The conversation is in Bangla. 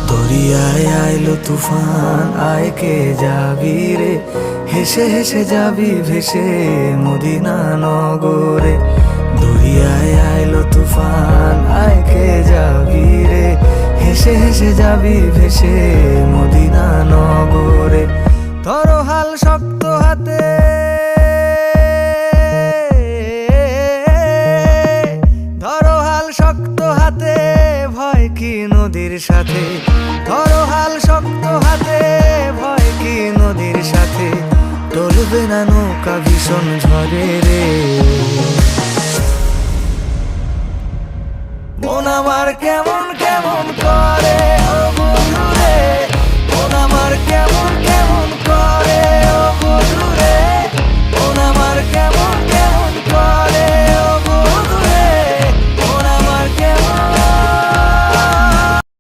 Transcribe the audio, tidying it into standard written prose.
দরিয়ায় আইলো তুফান, আয় কে যাবি রে, হেসে হেসে যাবি ভেসে মদিনা নগরে। দরিয়ায় আইলো তুফান, আয় কে যাবি রে, হেসে হেসে যাবি ভেসে মদিনা নগরে। ধরো হাল শক্ত হাতে, ধরো হাল শক্ত হাতে, ভয় কি নদীর সাথে। ধরো হাল শক্ত হাতে, ভয় কি নদীর সাথে। টলবে না নৌকা ভীষণ ঝড়ে রে। মন আমার কেমন